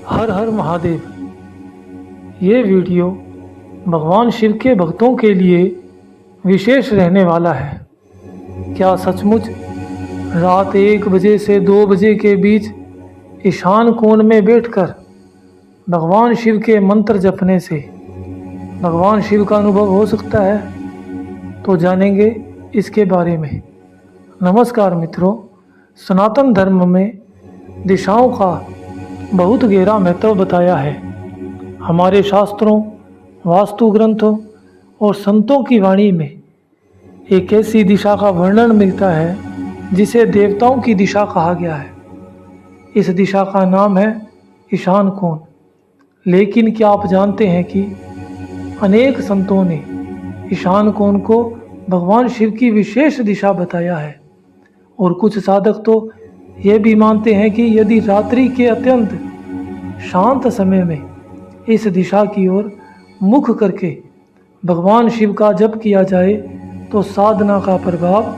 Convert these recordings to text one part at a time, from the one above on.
हर हर महादेव। ये वीडियो भगवान शिव के भक्तों के लिए विशेष रहने वाला है। क्या सचमुच रात 1 बजे से 2 बजे के बीच ईशान कोण में बैठकर भगवान शिव के मंत्र जपने से भगवान शिव का अनुभव हो सकता है? तो जानेंगे इसके बारे में। नमस्कार मित्रों, सनातन धर्म में दिशाओं का बहुत गहरा महत्व बताया है। हमारे शास्त्रों, वास्तु ग्रंथों और संतों की वाणी में एक ऐसी दिशा का वर्णन मिलता है जिसे देवताओं की दिशा कहा गया है। इस दिशा का नाम है ईशान कोण। लेकिन क्या आप जानते हैं कि अनेक संतों ने ईशान कोण को भगवान शिव की विशेष दिशा बताया है, और कुछ साधक तो ये भी मानते हैं कि यदि रात्रि के अत्यंत शांत समय में इस दिशा की ओर मुख करके भगवान शिव का जप किया जाए तो साधना का प्रभाव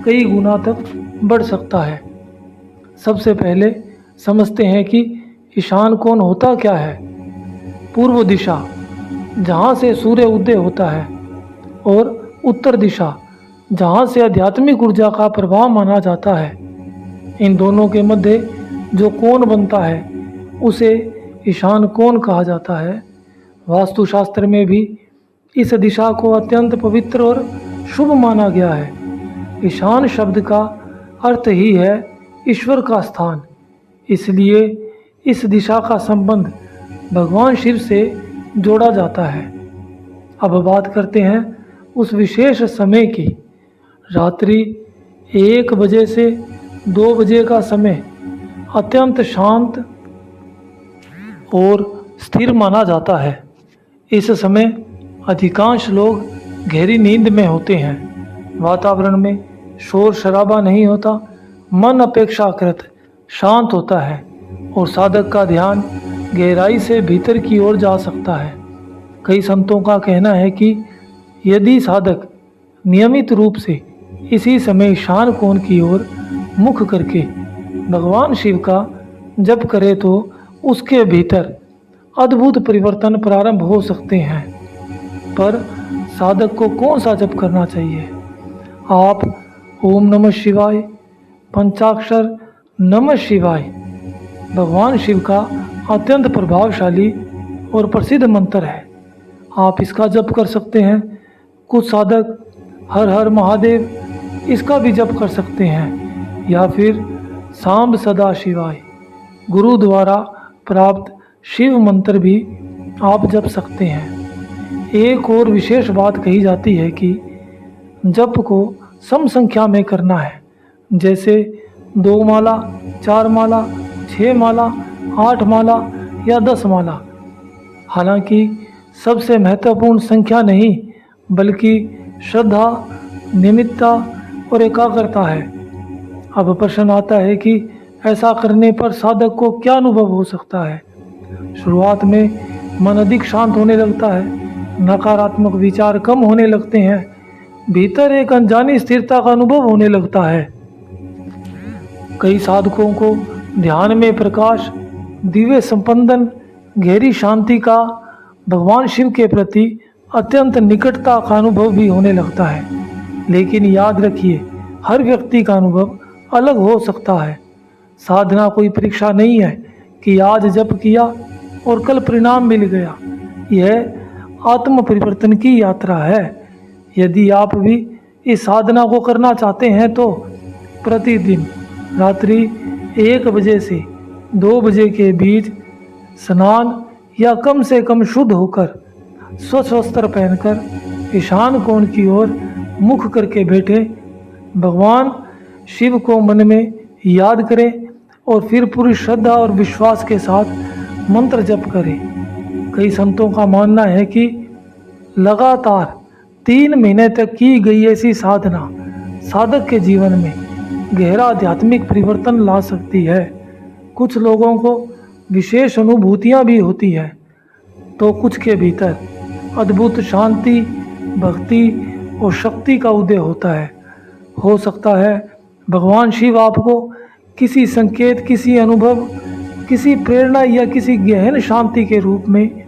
कई गुना तक बढ़ सकता है। सबसे पहले समझते हैं कि ईशान कोण होता क्या है। पूर्व दिशा, जहाँ से सूर्य उदय होता है, और उत्तर दिशा, जहाँ से आध्यात्मिक ऊर्जा का प्रभाव माना जाता है। इन दोनों के मध्य जो कोण बनता है उसे ईशान कोण कहा जाता है। वास्तुशास्त्र में भी इस दिशा को अत्यंत पवित्र और शुभ माना गया है। ईशान शब्द का अर्थ ही है ईश्वर का स्थान, इसलिए इस दिशा का संबंध भगवान शिव से जोड़ा जाता है। अब बात करते हैं उस विशेष समय की। रात्रि 1 बजे से 2 बजे का समय अत्यंत शांत और स्थिर माना जाता है। इस समय अधिकांश लोग गहरी नींद में होते हैं। वातावरण में शोर शराबा नहीं होता, मन अपेक्षाकृत शांत होता है और साधक का ध्यान गहराई से भीतर की ओर जा सकता है। कई संतों का कहना है कि यदि साधक नियमित रूप से इसी समय ईशान कोण की ओर मुख करके भगवान शिव का जप करे तो उसके भीतर अद्भुत परिवर्तन प्रारंभ हो सकते हैं। पर साधक को कौन सा जप करना चाहिए? आप ओम नमः शिवाय, पंचाक्षर नमः शिवाय भगवान शिव का अत्यंत प्रभावशाली और प्रसिद्ध मंत्र है। आप इसका जप कर सकते हैं। कुछ साधक हर हर महादेव इसका भी जप कर सकते हैं, या फिर सांब सदा शिवाय गुरु द्वारा प्राप्त शिव मंत्र भी आप जप सकते हैं। एक और विशेष बात कही जाती है कि जप को सम संख्या में करना है, जैसे 2 माला, 4 माला, 6 माला, 8 माला या 10 माला। हालांकि सबसे महत्वपूर्ण संख्या नहीं, बल्कि श्रद्धा, नियमितता और एकाग्रता है। अब प्रश्न आता है कि ऐसा करने पर साधक को क्या अनुभव हो सकता है? शुरुआत में मन अधिक शांत होने लगता है, नकारात्मक विचार कम होने लगते हैं, भीतर एक अनजानी स्थिरता का अनुभव होने लगता है। कई साधकों को ध्यान में प्रकाश, दिव्य संपंदन, गहरी शांति का, भगवान शिव के प्रति अत्यंत निकटता का अनुभव भी होने लगता है। लेकिन याद रखिए, हर व्यक्ति का अनुभव अलग हो सकता है। साधना कोई परीक्षा नहीं है कि आज जप किया और कल परिणाम मिल गया। यह आत्म परिवर्तन की यात्रा है। यदि आप भी इस साधना को करना चाहते हैं तो प्रतिदिन रात्रि 1 बजे से 2 बजे के बीच स्नान या कम से कम शुद्ध होकर स्वच्छ वस्त्र पहनकर ईशान कोण की ओर मुख करके बैठे भगवान शिव को मन में याद करें और फिर पूरी श्रद्धा और विश्वास के साथ मंत्र जप करें। कई संतों का मानना है कि लगातार 3 महीने तक की गई ऐसी साधना साधक के जीवन में गहरा आध्यात्मिक परिवर्तन ला सकती है। कुछ लोगों को विशेष अनुभूतियाँ भी होती है, तो कुछ के भीतर अद्भुत शांति, भक्ति और शक्ति का उदय होता है। हो सकता है भगवान शिव आपको किसी संकेत, किसी अनुभव, किसी प्रेरणा या किसी गहन शांति के रूप में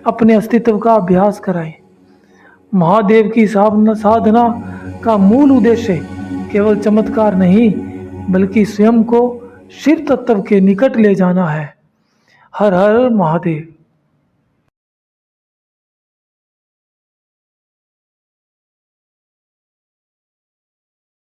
अपने अस्तित्व का अभ्यास कराएं। महादेव की साधना का मूल उद्देश्य केवल चमत्कार नहीं बल्कि स्वयं को शिव तत्व के निकट ले जाना है। हर हर महादेव।